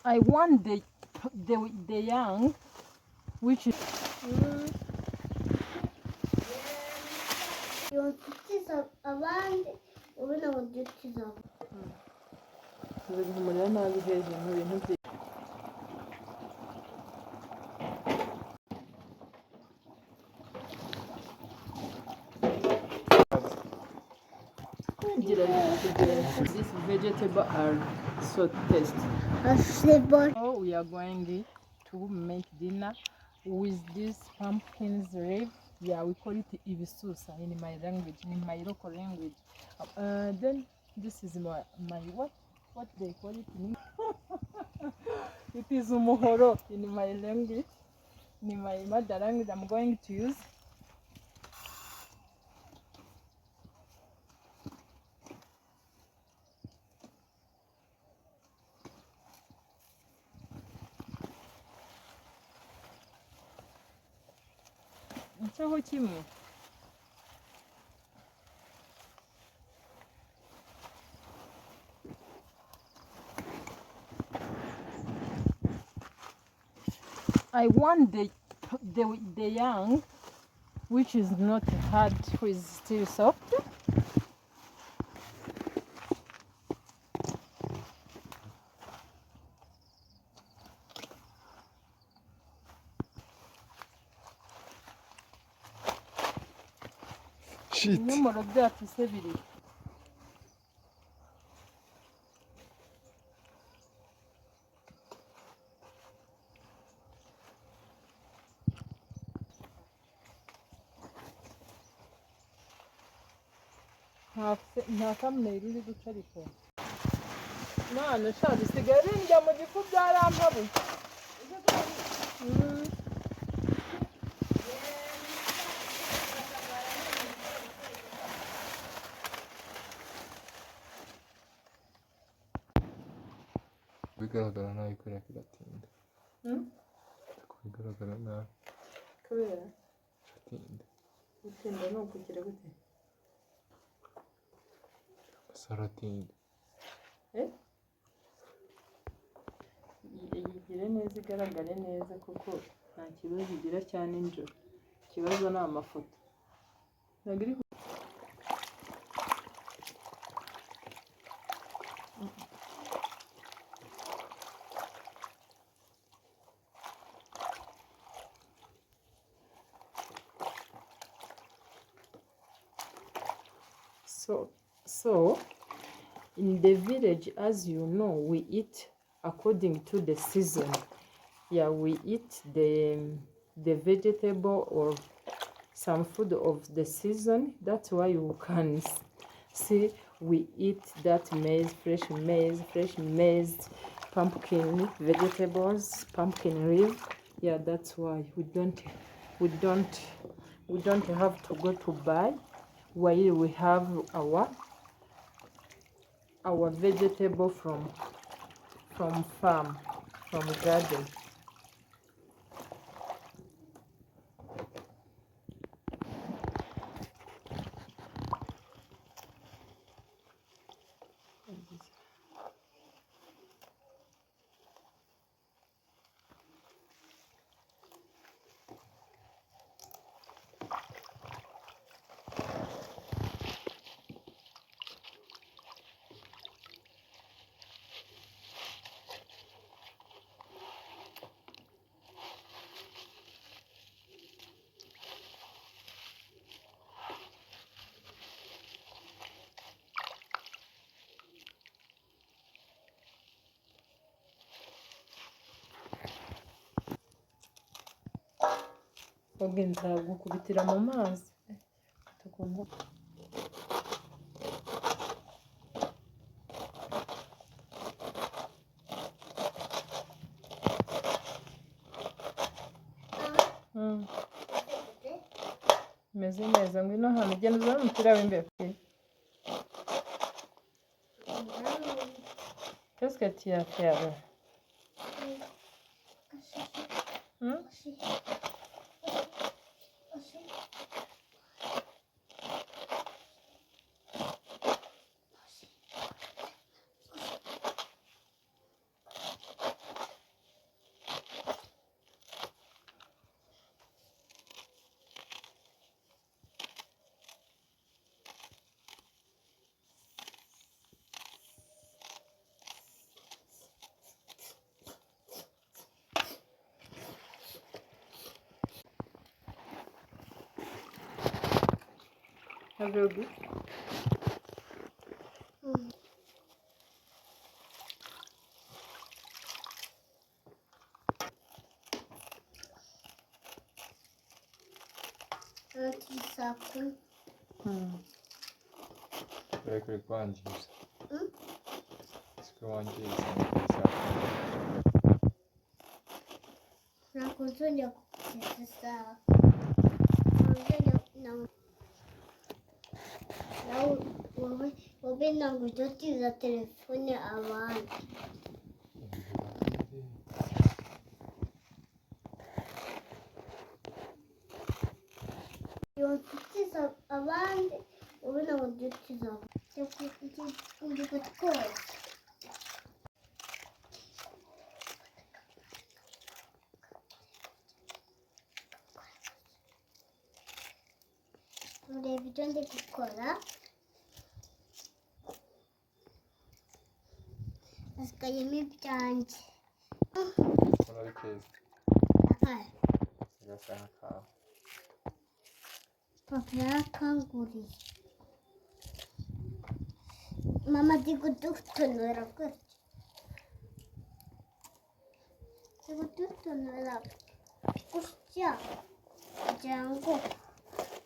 I want the young, which is abandi ubona ngo duti zabo ziguhumurira nabi hejuru mu bintu bye. These vegetables are so tasty. So we are going to make dinner with this pumpkin's leaf. Yeah, we call it ibisusa in my language, in my local language. Then this is my what they call it in it is umuhoro in my language, in my mother language. I'm going to use icyaho kimwe. I want the young, which is not hard, which is still soft. Ibinyomoro byacu se biri nta kamwe riri guca ariko none sha bisigaye bindya mu gifu byarampabuye. bigaragara nabi kubera ko iratinda. Bigaragara nabi kubera iratinda. gutinda ni ukugira gute? Saratinda. Yigire neza igaragare neza kuko nta kibazo igira cyane nijoro. Ikibazo ni amafoto. Ntabwo iri So in the village, as you know, we eat according to the season. Yeah, we eat the vegetable or some food of the season. That's why you can see we eat that maize, fresh maize, pumpkin vegetables, pumpkin leaf. Yeah, that's why we don't have to go to buy while we have our vegetable from farm, from garden. Ubwo nzagukubitira mu mazi tugomba meze neza ngwino hano genda uzane umupira w'imbere. Qu'est-ce que tu as fait alors? Ça veut le goût. Un petit sapin. 왜 그렇게 앉아있어? 응? 지금 앉아있으니까 Na controlho essa. Não. Não, vou ver não, eu tiro o telefone aonde. Eu preciso aonde, eu não preciso. Eu preciso de coisa. Devi prendere piccola. Perché io mi piace. Sono riprese. Questa è una cava. Proprio la canguri. Mamma dico tutto non era questo. Dico tutto non era questo. C'è ancora.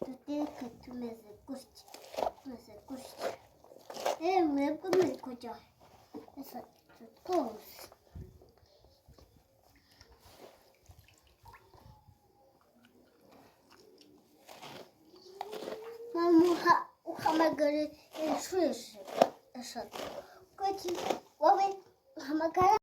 Tutti che tu mi sei questo. Mi sei questo. E mi come cosa. Essa cosa. Mamma, o hamagara e shush. Essa. Coiti, wawe hamagara.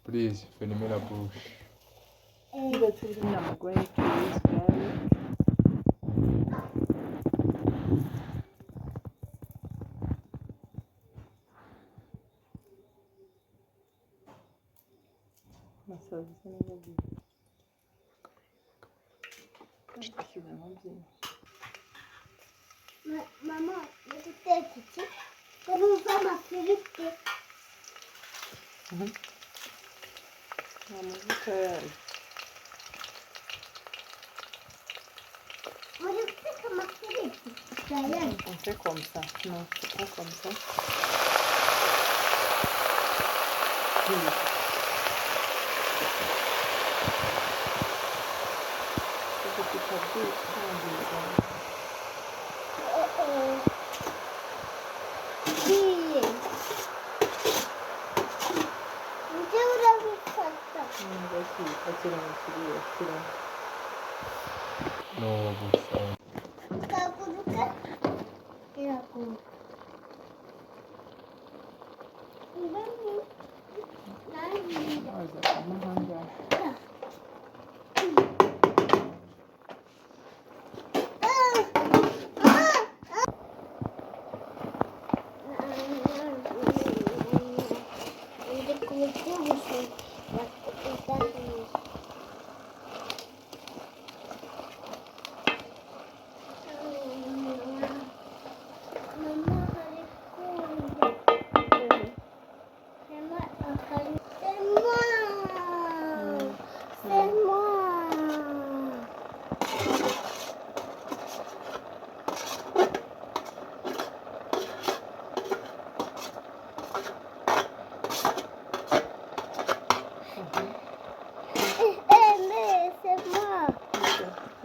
Please, fermi la bouche. That's the reason I'm going to use garlic. Nossa, você não vai ver. Deixa eu ver, vamos ver. Mamma, vet du det? Vamos mamma fritte. Vamos ver. Mas eu sei que é uma fritte. On fait comme ça. Non, c'est pas comme ça. Oui. Faut que tu fasses deux temps. Sì. Non c'è una ricotta. Sì, facciamo un 있다고. 이거는 나는 맞아. 엄마 한 개. 이제 그걸 띄우고 있어. 일단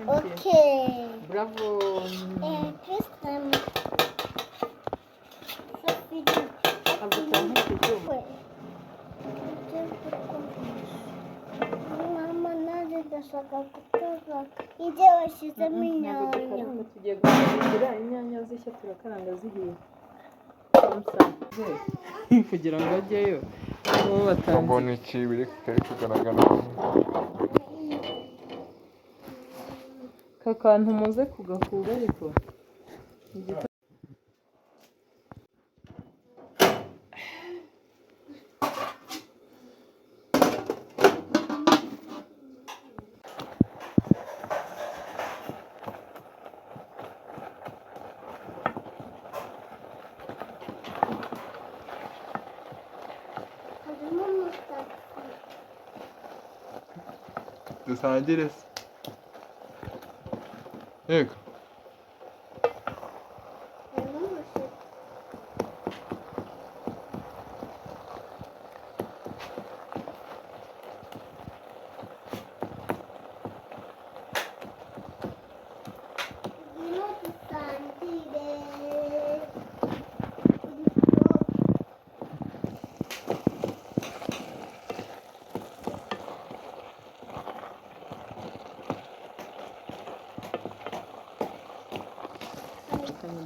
Okay. Bravo. Christian. Mama ndashaka kutoka ize washyizemo inyanya. Tugiye guhindura inyanya zishya turakaranga zihiye. Kugira ngo ajyeyo. mbona iki biri kugaragara Aka kantu muze kugakuba ariko. dusangire se yego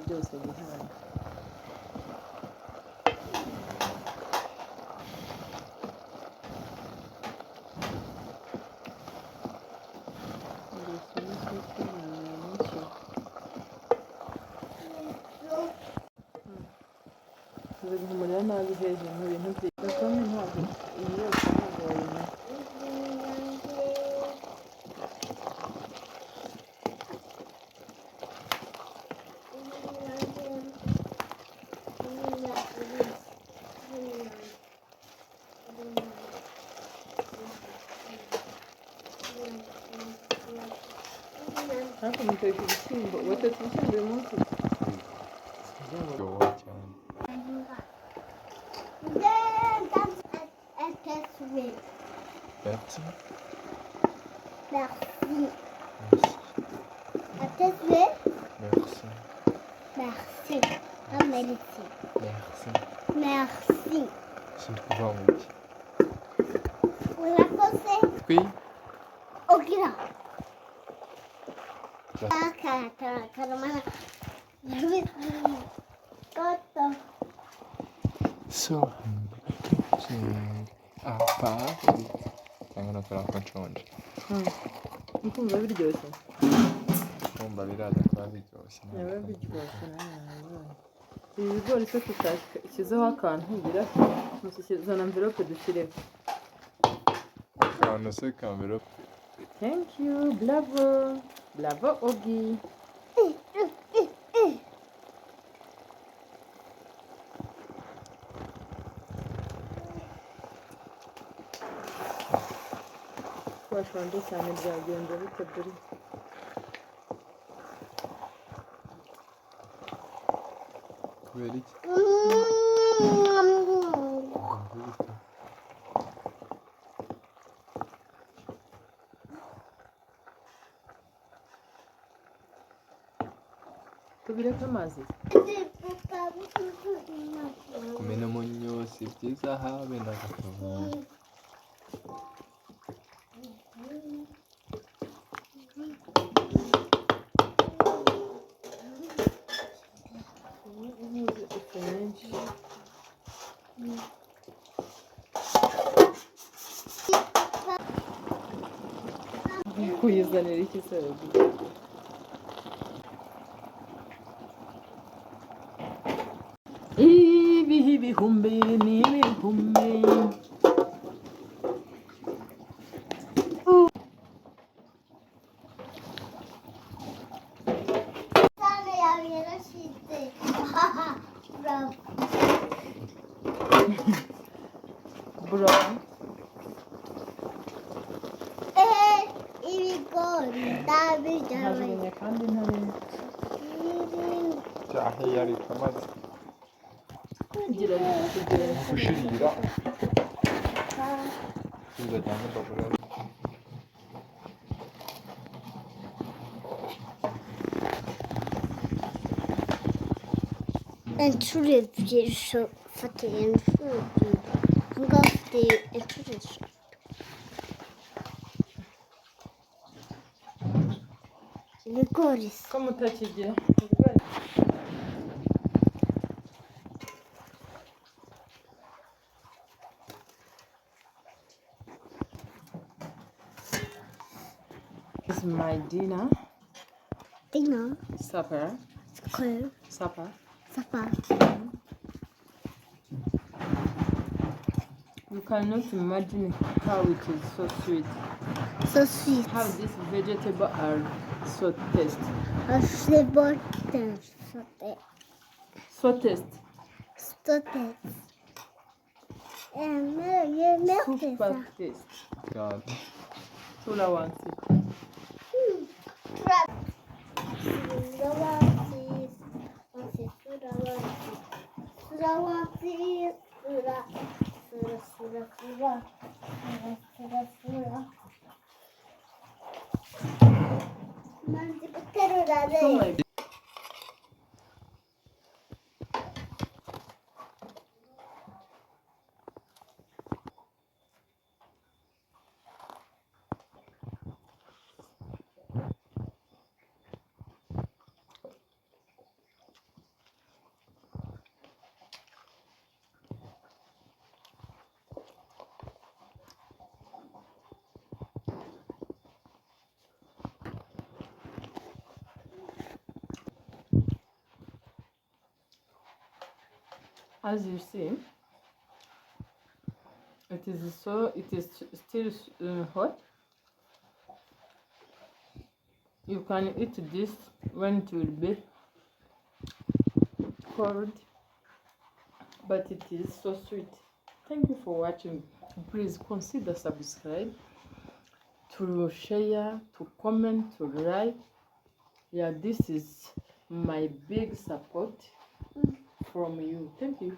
byose bihari. Ziguhumurira nabi hejuru mu bintu byiza kandi ntabwo iyi yose ntabwo wayimenya. Ariko muteka ibishyimbo, watetse ibishyimbo uyu munsi? biryoha cyane merci Merci. merci Merci. Ah, merci. merci Merci. sindi kuvuga ngo iki Urakoze. twi Ogira. Karamana. Toto. so apa cyangwa nakora ko nshonje Ukumva biryoshye? kumva biraza kuba biryoshye Biba biryoshye nawe. Ibi bigori se tutashyizeho akantu birashya. Zana mvirope dushyireho. akantu se ka mverope Thank you. Bravo. Bravo, Ogi. Washonje cyane byagenze bite buri? kubera iki Tubireke amazi. kumenamo nyose byiza habe na gato uyizanira iki se? Ibihi bihumbi n'ibihumbi. Sana yavruya şimdi. Bravo. Brown. Ibigori ndabirya. Najugunya kandi ntare. cyahiye ariko amaze Kugira gushirira kuza cyane babura Inshuro ebyiri ufatiye inshuro ebyiri. Ngaho ufite inshuro eshatu. Ibigori se. ko mutakigira. This is my dinner. Dinner. Supper. Cool. Supper. Supper. You cannot imagine how it is so sweet. So sweet. How these vegetables are so tasty. Flavor sauté. So tasty. Sauté. Super tasty. cyane Tula wants it. So my as you see, it is still hot. You can eat this when it will be cold, but it is so sweet. Thank you for watching. Please consider subscribe, to share, to comment, to like. Yeah, this is my big support from you. Thank you.